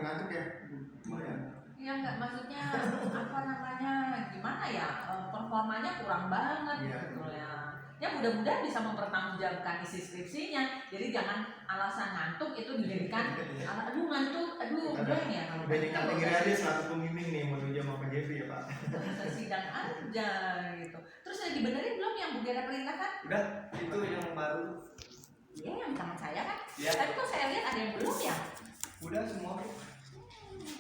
ngantuk ya? Lumayan. Ya nggak, maksudnya apa namanya, gimana ya, performanya kurang banget gitu ya. Ya mudah-mudahan bisa mempertanggungjawabkan isi skripsinya. Jadi jangan alasan ngantuk itu dijadikan aduh ngantuk, aduh udah ya. Kalau Berikan pinggir aja selaku pembimbing nih menuju sama Pak Jeffrey ya Pak. Sidang aja gitu. Terus udah dibenerin belum yang Bu Gera perintahkan? Udah, itu yang baru. Iya, yang tangan saya kan. Iya. Tapi kok saya lihat ada yang belum ya? Udah semua.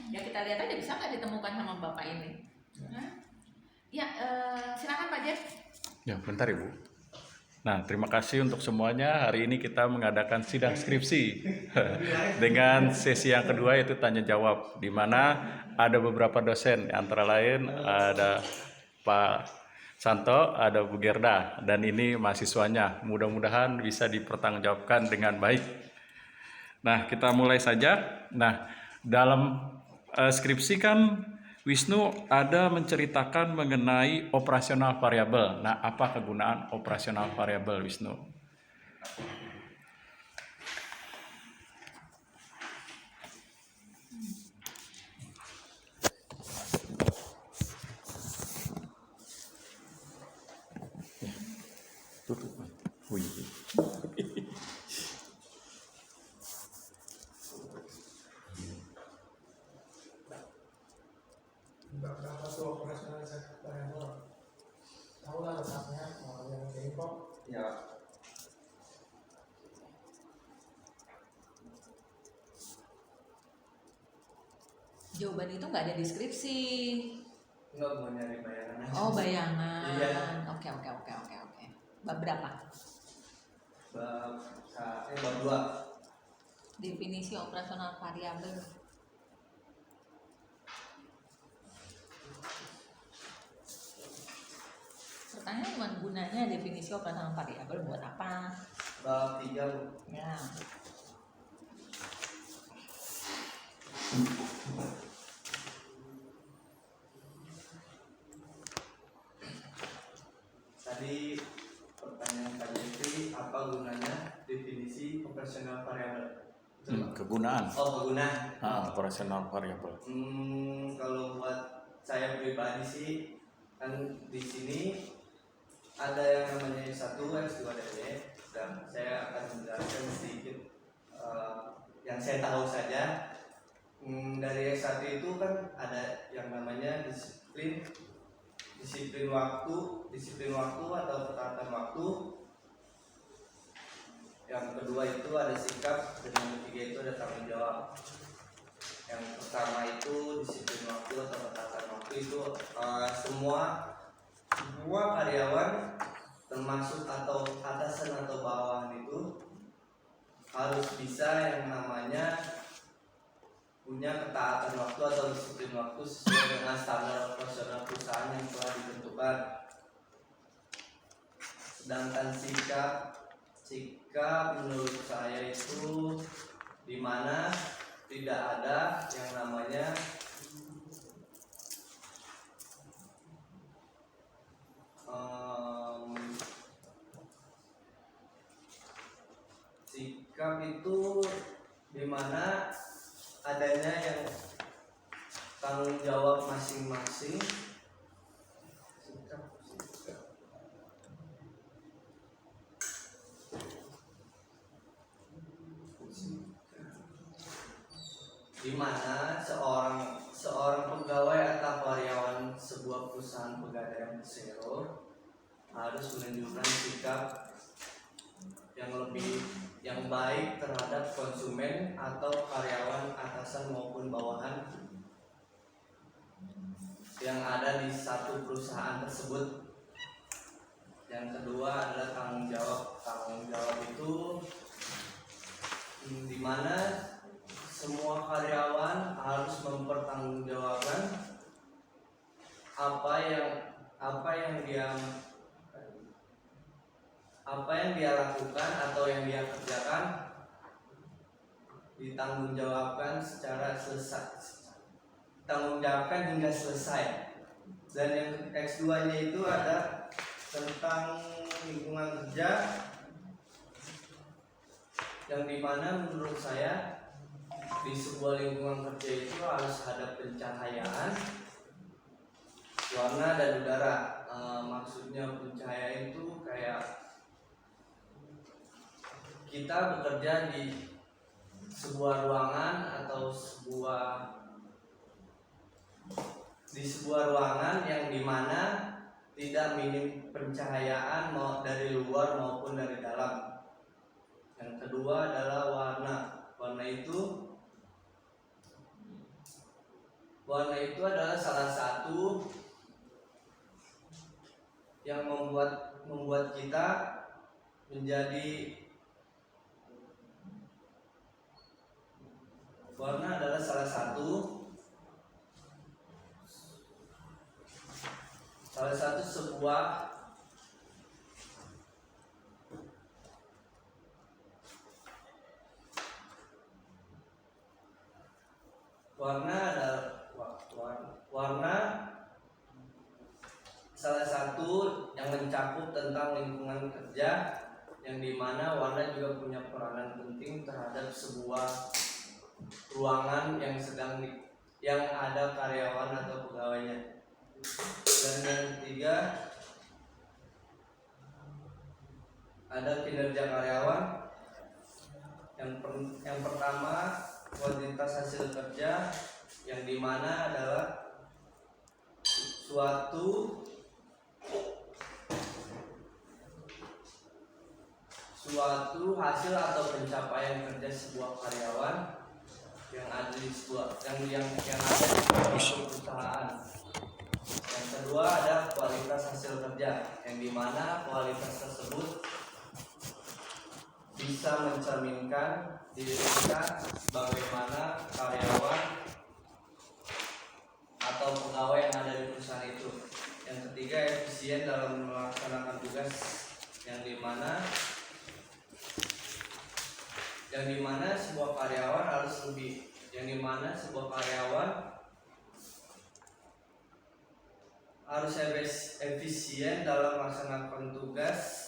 Ya kita lihat aja bisa nggak ditemukan sama Bapak ini. Ya, silakan Pak Jeff. Ya, bentar Ibu. Nah, terima kasih untuk semuanya. Hari ini kita mengadakan sidang skripsi dengan sesi yang kedua yaitu tanya jawab, di mana ada beberapa dosen, antara lain ada Pak Santo, ada Bu Gerda, dan ini mahasiswanya. Mudah-mudahan bisa dipertanggungjawabkan dengan baik. Nah, kita mulai saja. Nah, dalam skripsi kan Wisnu ada menceritakan mengenai operasional variabel. Nah, apa kegunaan operasional variabel, Wisnu? Tutup. Berapa tuh operasional variabel? Tahu lah letaknya, yang Depok. Ya. Jawaban itu nggak ada di skripsi. Enggak, mau nyari bayangan. Oh, bayangan. Iya. Oke. Bab berapa? Bab 2. Definisi operasional variabel. Pertanyaan cuma gunanya definisi operasional variabel buat apa? Bab 3. Ya. Tadi pertanyaan Pak Jeffrey, apa gunanya definisi operasional variabel? Kegunaan. Oh, kegunaan. Operasional variabel. Kalau buat saya pribadi sih, kan di sini ada yang namanya S1, S2 dan D, dan saya akan menjelaskan sedikit yang saya tahu saja. Dari S1 itu kan ada yang namanya disiplin waktu atau ketatan waktu. Yang kedua itu ada sikap, dan yang ketiga itu ada tanggung jawab. Yang pertama itu disiplin waktu atau ketatan waktu itu semua karyawan termasuk atau atasan atau bawahan itu harus bisa yang namanya punya ketaatan waktu atau disiplin waktu sesuai dengan standar operasional perusahaan yang telah ditentukan. Sedangkan sikap menurut saya itu dimana tidak ada yang namanya sikap itu dimana adanya yang tanggung jawab masing-masing. Di mana seorang pegawai atau karyawan sebuah perusahaan pegadaian persero harus menunjukkan sikap yang baik terhadap konsumen atau karyawan atasan maupun bawahan yang ada di satu perusahaan tersebut. Yang kedua adalah tanggung jawab. Tanggung jawab itu di mana semua karyawan harus mempertanggungjawabkan apa yang dia lakukan atau yang dia kerjakan ditanggungjawabkan hingga selesai. Dan yang X2-nya itu ada tentang lingkungan kerja, yang dimana menurut saya di sebuah lingkungan kerja itu harus ada pencahayaan, warna dan udara. Maksudnya pencahayaan itu kayak kita bekerja di sebuah ruangan atau di sebuah ruangan yang dimana tidak minim pencahayaan mau dari luar maupun dari dalam. Yang kedua adalah warna. Warna itu adalah salah satu yang membuat kita menjadi warna adalah salah satu sebuah warna salah satu yang mencakup tentang lingkungan kerja, yang dimana warna juga punya peranan penting terhadap sebuah ruangan yang ada karyawan atau pegawainya. Dan yang ketiga ada kinerja karyawan. Yang pertama kualitas hasil kerja, yang dimana adalah suatu hasil atau pencapaian kerja sebuah karyawan yang ada di yang ada di suatu perusahaan. Yang kedua ada kualitas hasil kerja, yang dimana kualitas tersebut bisa mencerminkan diri kita bagaimana karyawan atau pegawai yang ada di perusahaan itu. Yang ketiga efisien dalam melaksanakan tugas, yang dimana sebuah karyawan harus efisien dalam melaksanakan tugas,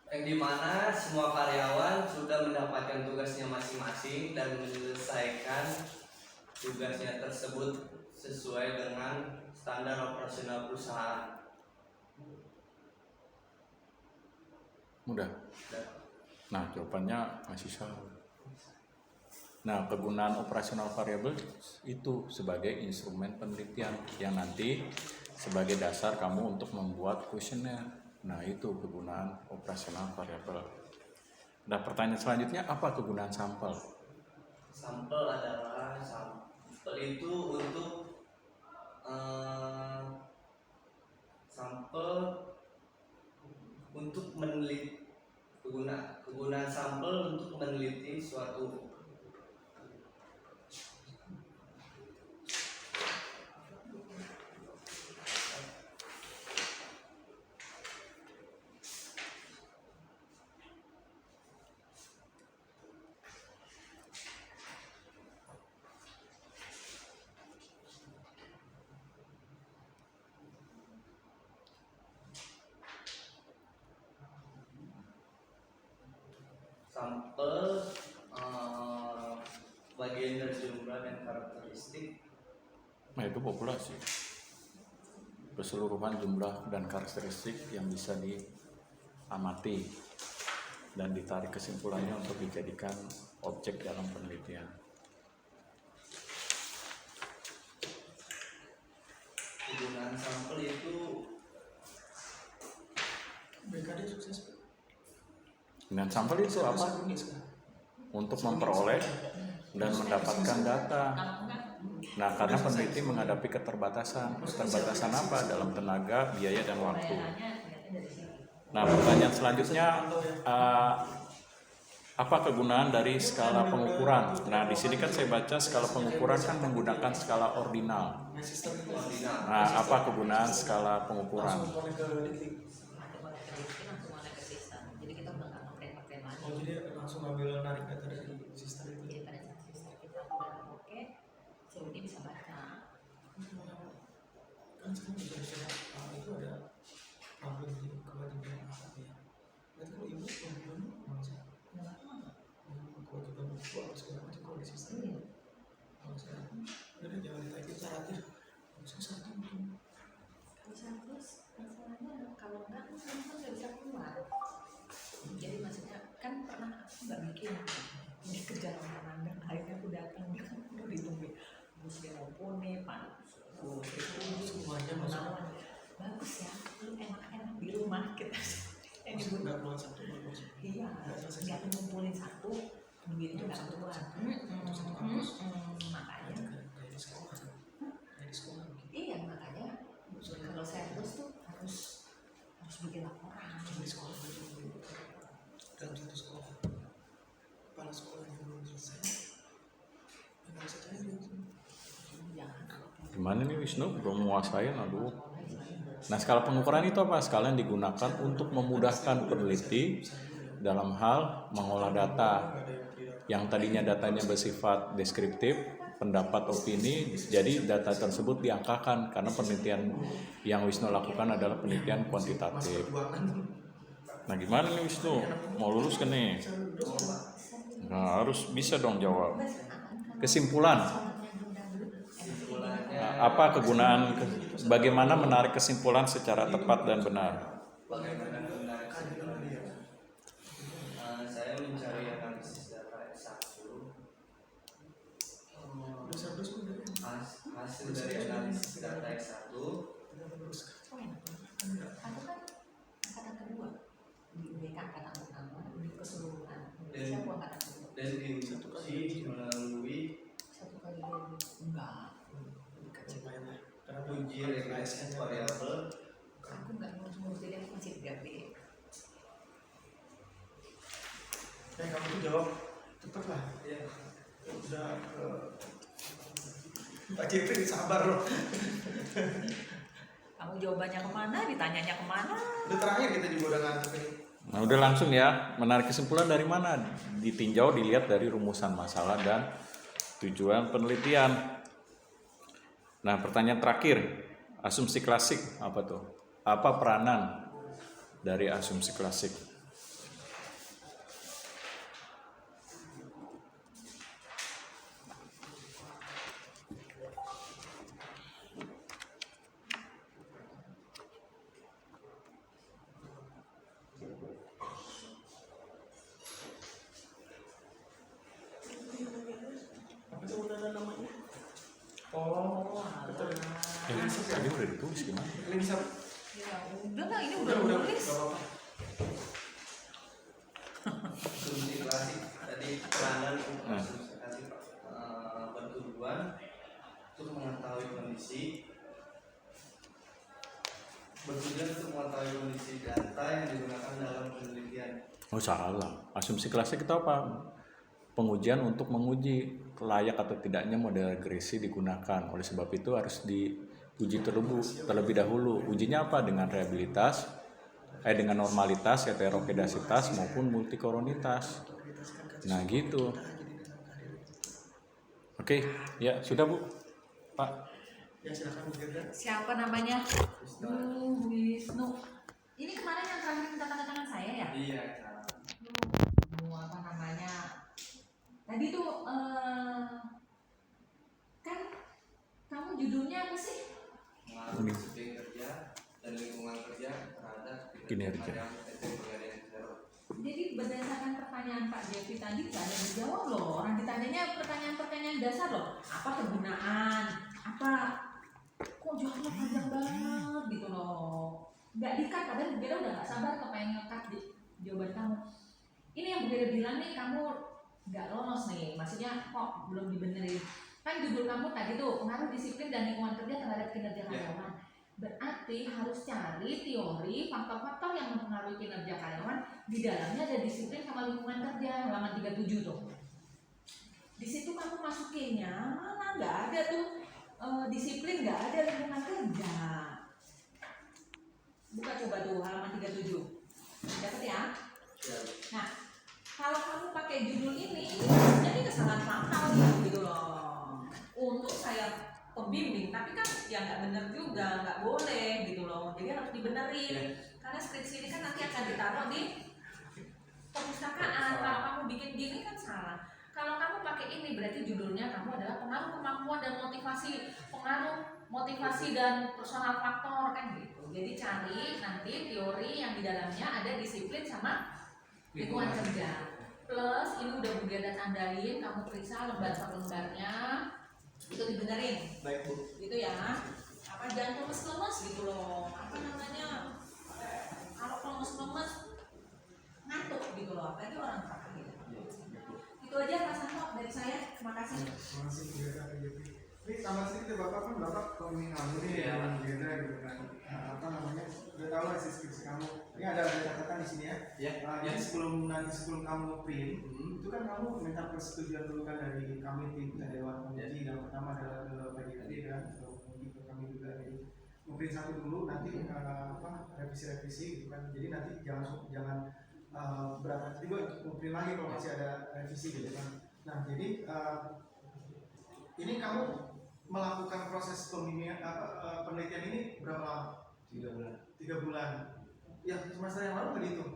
yang dimana semua karyawan sudah mendapatkan tugasnya masing-masing dan menyelesaikan tugasnya tersebut sesuai dengan standar operasional perusahaan. Mudah. Nah, jawabannya masih salah. Nah, kegunaan operasional variabel itu sebagai instrumen penelitian yang nanti sebagai dasar kamu untuk membuat kuesioner. Nah, itu kegunaan operasional variabel. Nah, pertanyaan selanjutnya, apa kegunaan sampel? Sampel itu untuk meneliti. Kegunaan sampel untuk meneliti suatu sampel bagian dari jumlah dan karakteristik. Nah, itu populasi. Keseluruhan jumlah dan karakteristik yang bisa diamati dan ditarik kesimpulannya untuk dijadikan objek dalam penelitian. Kegunaan sampel itu BKD sukses. Dengan sampel itu apa? Untuk memperoleh dan mendapatkan data. Nah, karena peneliti menghadapi keterbatasan apa? Dalam tenaga, biaya, dan waktu. Nah, pertanyaan selanjutnya, apa kegunaan dari skala pengukuran? Nah, di sini kan saya baca skala pengukuran kan menggunakan skala ordinal. Nah, apa kegunaan skala pengukuran? Oh, jadi langsung ambil narik data dari sistem itu. Jadi pada saat sistem kita udah oke, Seruni bisa baca. sekarang bisa istilah itu ada problem di kewajiban apa ya. Berarti kalau ibu kewajiban mana sih? Kewajiban ibu apa segala macam kalau di sistem. Kalau saya udah jangan ditanya syaratnya. Saya syaratnya mungkin. Bisa terus masalahnya kalau enggak kan nggak bisa keluar. Jadi maksudnya kan pernah aku nggak bikin ini kerja mandang akhirnya aku datang dia kan udah ditunggu bus nih Pak Semuanya masuk. bagus ya lu enak-enak di rumah kita yang Masuk ibu nggak keluar satu bagus. iya nggak ngumpulin satu duitnya nggak keluar makanya Kayak di sekolah. Kayak di sekolah. iya makanya kalau saya terus tuh harus bikin laporan Di sekolah dalam satu sekolah kepala sekolahnya belum selesai ya nggak bisa cair jangan Gimana nih Wisnu? Belum menguasain, aduh. Nah, skala pengukuran itu apa? Skala yang digunakan untuk memudahkan peneliti dalam hal mengolah data. Yang tadinya datanya bersifat deskriptif, pendapat, opini, jadi data tersebut diangkakan karena penelitian yang Wisnu lakukan adalah penelitian kuantitatif. Nah, gimana nih Wisnu? Mau lulus kan nih? Nah, harus bisa dong jawab. Kesimpulan. Nah, apa kegunaan, bagaimana menarik kesimpulan secara tepat dan benar? Bagaimana menarik kesimpulan? Saya mencari analisis data S1. Hasil dari analisis data S1 aku kan angkatan kedua di UBK angkatan pertama di keseluruhan Dan- saya angkatan kedua dan diuji melalui satu kali dua enggak lumayan lah karena uji regresi variabel. aku nggak ngurus jadi aku masih 3B kamu tuh jawab cepet lah Ya, udah Pak Jeffrey sabar loh kamu jawabannya kemana ditanyanya kemana udah terakhir kita juga udah ngantuk ini Nah, udah langsung ya, menarik kesimpulan dari mana? Ditinjau, dilihat dari rumusan masalah dan tujuan penelitian. Nah, pertanyaan terakhir, asumsi klasik apa tuh? Apa peranan dari asumsi klasik? apa sih udah ada namanya betul Tadi udah ditulis gimana? ini bisa ya udah lah ini udah udah nulis nggak apa-apa asumsi klasik tadi peranan asumsi klasik bertujuan untuk mengetahui kondisi data yang digunakan dalam penelitian. Oh salah, asumsi klasik itu apa? Pengujian untuk menguji layak atau tidaknya model regresi digunakan. Oleh sebab itu harus diuji terlebih dahulu. Ujinya apa? Dengan reliabilitas, dengan normalitas, heterokedasitas maupun multikoronitas. Nah gitu. Oke, ya sudah Bu, Pak. ya silakan Bu Gerda siapa namanya Wisnu ini kemarin yang terakhir minta tanda tangan saya ya Iya. apa namanya tadi tuh kan kamu judulnya apa sih Mengatur disiplin kerja dan lingkungan kerja terhadap Kinerja. jadi berdasarkan pertanyaan Pak Jeffrey tadi nggak ada yang dijawab loh orang ditanyanya pertanyaan-pertanyaan dasar loh apa kegunaan apa kok jawabnya panjang banget gitu loh nggak di-cut padahal Bu Gera udah nggak sabar kepengen nge-cut di jawaban kamu ini yang Bu Gera bilang nih kamu nggak lolos nih maksudnya kok belum dibenerin kan judul kamu tadi tuh pengaruh disiplin dan lingkungan kerja terhadap kinerja karyawan berarti harus cari teori faktor-faktor yang mempengaruhi kinerja karyawan di dalamnya ada disiplin sama lingkungan kerja halaman 37 tuh di situ kamu masukinnya mana nggak ada tuh disiplin nggak ada lingkungan kerja buka coba tuh halaman 37 dapat ya nah kalau kamu pakai judul ini jadi kesalahan fatal gitu loh untuk saya pembimbing tapi kan ya nggak benar juga nggak boleh benerin. Ya. Karena skripsi ini kan nanti akan ditaruh di perpustakaan. Kalau kamu bikin gini kan salah. Kalau kamu pakai ini berarti judulnya kamu adalah pengaruh kemampuan dan motivasi dan personal faktor kan gitu. Jadi cari nanti teori yang di dalamnya ada disiplin sama lingkungan kerja. Plus ini udah Bunda dan tandain, kamu periksa lembar per lembarnya, itu dibenerin. Baik Bu. Gitu ya. Apa jangan lemes-lemes gitu loh. Apa namanya? Kalau lemes-lemes ngantuk gitu loh. Apalagi orang praktek gitu. Itu aja Mas Anto dari saya. Terima kasih. Terima kasih Bu Geda PGP. Ini sama sedikit Bapak kan Bapak pemimpin kamu nih Iya. dengan Bu Geda gitu kan. Apa namanya? Udah tahu lah skripsi kamu. Ini ada catatan di sini ya. Ya. Jadi sebelum kamu print, itu kan kamu minta persetujuan dulu kan dari kami tim Dewan Penguji. Yang pertama adalah ke PGD kan, ke kami juga. Jadi print satu dulu, nanti revisi gitu kan. Jadi nanti jangan berangkat juga untuk print lagi kalau masih ada revisi gitu kan. Nah jadi ini kamu melakukan proses penelitian ini berapa lama? 3 bulan. 3 bulan. Ya semester yang lalu nggak dihitung?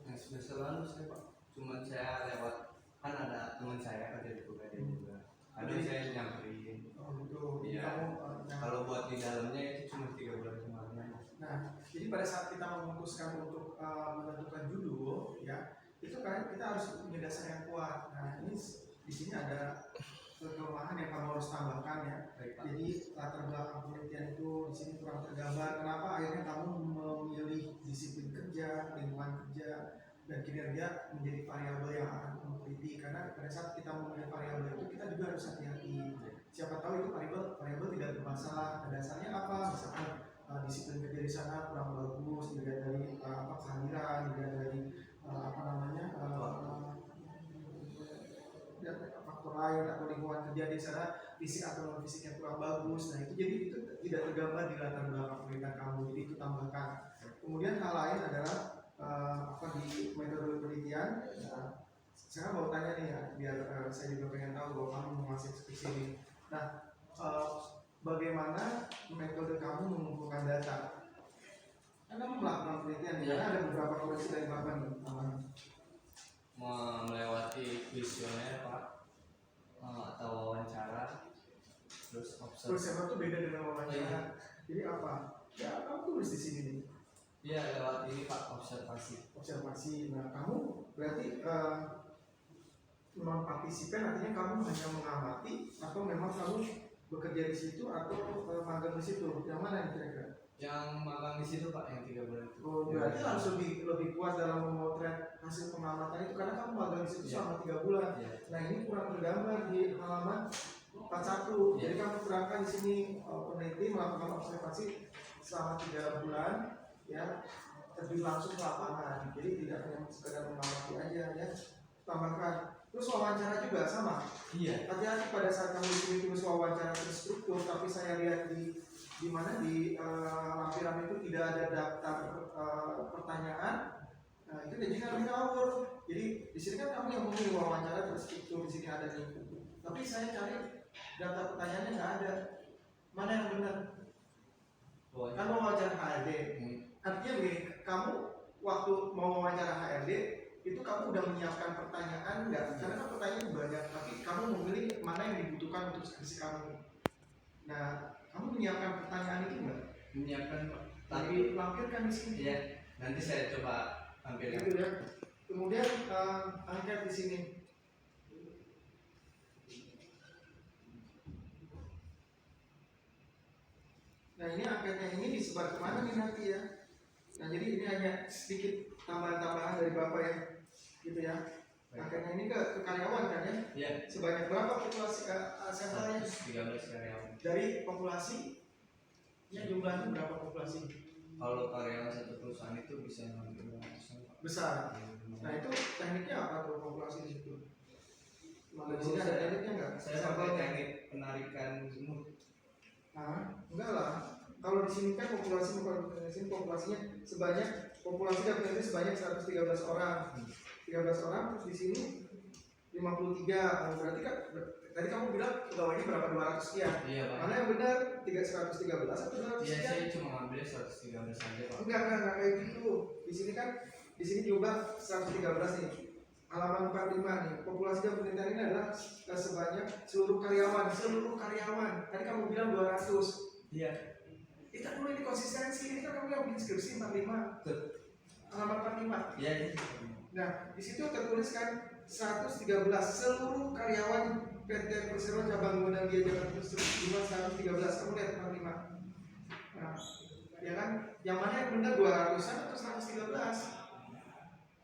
Yang semester lalu saya Pak, cuman saya lewat, kan ada teman saya kerja di Bukadin juga. Ada saya nyamperin. Oh gitu. Iya. Kamu, Kalau buat di dalamnya itu cuma 3 bulan kemarin. nah, jadi pada saat kita memutuskan untuk menentukan judul, ya itu kan kita harus punya dasar yang kuat. Nah ini di sini ada kelemahan yang kamu harus tambahkan ya. Baik Pak. Jadi latar belakang penelitian itu di sini kurang tergambar. Kenapa akhirnya kamu memilih disiplin kerja, lingkungan kerja, dan kinerja menjadi variabel yang akan kamu teliti? Karena pada saat kita memilih variabel itu kita juga harus hati-hati. Siapa tahu itu variabel tidak bermasalah. Dasarnya apa? Misalkan disiplin kerja di sana kurang bagus, dilihat dari kehadiran, dilihat dari faktor lain atau lingkungan kerja di sana fisik atau non fisiknya kurang bagus. Nah itu jadi itu tidak tergambar di latar belakang penelitian kamu, jadi itu tambahkan. Kemudian hal lain adalah di metode penelitian. Nah, saya mau tanya nih ya, biar saya juga pengen tahu bahwa kamu menguasai skripsi ini. Nah bagaimana metode kamu mengumpulkan data? Kan kamu melakukan penelitian, karena ada beberapa koreksi dari Bapak nih. Melewati kuesioner Pak, atau wawancara, terus observasi. Kuesioner itu beda dengan wawancara. Jadi apa? Ya kamu tulis di sini nih. Iya, lewat ini Pak, observasi. Observasi. Nah kamu berarti non partisipan, artinya kamu hanya mengamati atau memang kamu bekerja di situ atau magang di situ? Yang mana yang kira-kira? Yang magang di situ Pak, yang 3 bulan itu. Oh, berarti harus lebih kuat dalam memotret hasil pengamatan itu karena kamu magang di situ selama 3 bulan. Ya. Nah ini kurang tergambar di halaman 41. Jadi kamu terangkan di sini peneliti melakukan observasi selama 3 bulan, ya terjun langsung ke lapangan. Jadi tidak hanya sekedar mengamati aja ya. Tambahkan. Terus wawancara juga sama. Iya. Hati-hati pada saat kamu tulis wawancara terstruktur, tapi saya lihat di mana di lampiran itu tidak ada daftar pertanyaan. Nah itu jadi kami ngawur. Jadi di sini kan kamu yang memilih wawancara terstruktur, di sini ada nih. Tapi saya cari daftar pertanyaannya nggak ada. Mana yang benar? Kan wawancara HRD. Artinya begini, kamu waktu mau wawancara HRD itu kamu udah menyiapkan pertanyaan enggak? Karena kan pertanyaan banyak, tapi kamu memilih mana yang dibutuhkan untuk skripsi kamu. Nah, kamu menyiapkan pertanyaan itu enggak? Menyiapkan Pak. Tapi lampirkan di sini. Iya, nanti saya coba tampilkan. Gitu ya. Kemudian angket di sini. Nah ini angketnya ini disebar kemana nih nanti ya? Nah jadi ini hanya sedikit tambahan-tambahan dari Bapak ya, gitu ya. Angketnya ini ke karyawan kan ya? Iya. Sebanyak berapa populasi sampelnya? 13 karyawan. Dari populasi, ya jumlahnya berapa populasi? Kalau karyawan satu perusahaan itu bisa 65%. Besar. Nah itu tekniknya apa tuh populasi di situ? Di sini ada tekniknya nggak? Saya pakai teknik penarikan semut. Nah, enggak lah. Kalau di sini kan populasinya sebanyak populasi dapatnya sebanyak 113 orang. 13 orang terus di sini 53. Berarti kan tadi kamu bilang pegawainya berapa 200 sekian. Iya Pak. Mana yang benar 113 atau 200 Iya, sekian? saya cuma ngambil 113 saja Pak. Enggak kayak gitu. Di sini jumlah 113 nih. Halaman 45 nih. Populasi dan penelitian ini adalah sebanyak seluruh karyawan. Tadi kamu bilang 200. Iya. Kita dulu ini konsistensi. Ini kan kamu yang bikin skripsi 45. Halaman 45. Iya. Nah, di situ tertulis kan 113 seluruh karyawan PT Persero Cabang Gondang Dia Jakarta Pusat jumlah 113. Kamu lihat 45. Nah, ya kan? Yang mana yang benar 200-an atau 113?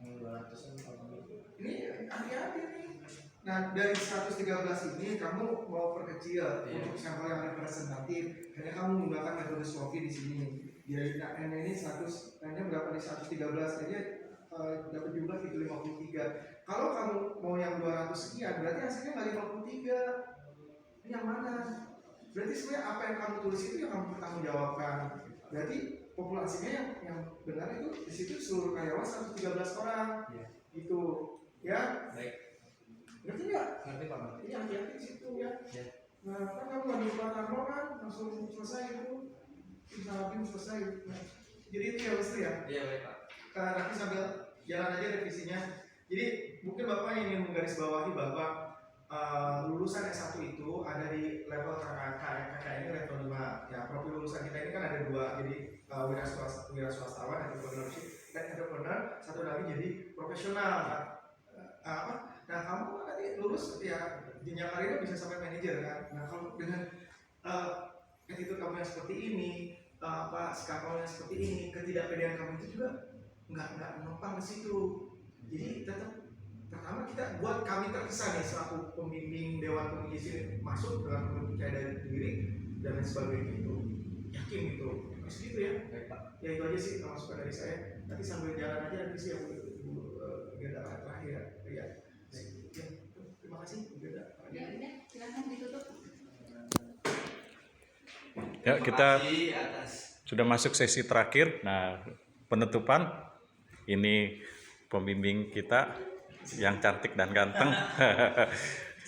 200-an Pak. Ini hati-hati nih. Nah, dari 113 ini kamu mau perkecil untuk sampel yang representatif. Karena kamu menggunakan metode SWOT di sini. Jadi N ini 100, N-nya berapa nih? 113 aja dapat jumlah gitu 53. Kalau kamu mau yang 200 sekian, berarti hasilnya nggak 53. Ini yang mana? Berarti sebenarnya apa yang kamu tulis itu yang kamu bertanggungjawabkan. Berarti populasinya yang benar itu di situ seluruh karyawan 113 orang. Iya. Gitu. Ya? Baik. Ngerti nggak? Ngerti Pak. Ini hati-hati di situ ya. Iya. Nah, kan kamu nggak di Pratama kan langsung selesai itu. Bisa selesai. Nah, jadi itu ya Lestri ya. Iya baik Pak. Nanti sambil jalan aja revisinya. Jadi mungkin Bapak ingin menggarisbawahi bahwa lulusan S1 itu ada di level KKN ini level 5. Ya, profil lulusan kita ini kan ada 2. Jadi wiraswastawan, entrepreneur, satu lagi jadi profesional. Nah, kamu nanti lulus ya jenjang karirnya bisa sampai manajer kan. Nah, kalau dengan attitude kamu yang seperti ini, sikap kamu yang seperti ini, ketidakpedean kamu itu juga nggak menopang ke situ. Jadi tetap pertama kita buat kami terkesan nih selaku pembimbing dewan penguji masuk dengan percaya diri dan lain sebagainya itu yakin gitu. Mas gitu ya. Baik Pak. Ya itu aja sih masukan dari saya. Nanti sambil jalan aja nanti sih yang agenda terakhir ya. Terima kasih Bu Geda. Ya, udah, silakan ditutup. Ya, Terima kita kasih atas sudah masuk sesi terakhir. Nah, penutupan ini pembimbing kita yang cantik dan ganteng.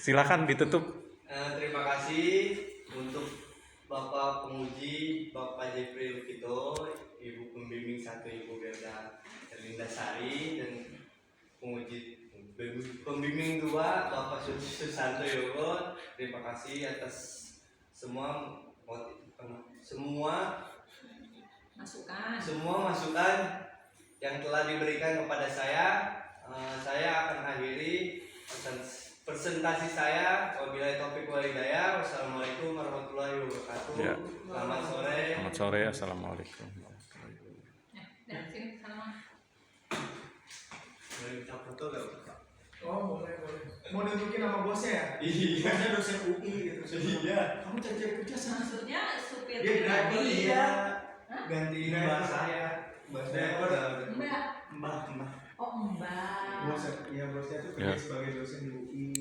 Silakan ditutup. terima kasih untuk Bapak penguji, Bapak Jeffrey Lukito, Ibu pembimbing 1 Ibu Gerda Erlindasari, dan penguji pembimbing 2 Bapak Susanto Yogo. Terima kasih atas semua masukan yang telah diberikan kepada saya. Saya akan akhiri presentasi saya. Wabillahi taufiq wal hidayah. Wassalamualaikum warahmatullahi wabarakatuh. Ya. Selamat sore. Selamat sore. Assalamualaikum. Ya, dan sini salam. Boleh minta foto gak Pak? Oh boleh. Mau nunjukin nama bosnya ya? Iya. Bosnya dosen UI gitu. Iya. Kamu cari kerja sana. Maksudnya supir Dia driver pribadi. dia. Hah? Ganti Driver. mbak saya. Mbak saya udah Mbak. mbak. Oh, Mbak. Bosnya tuh Ya. kerja sebagai dosen di UI.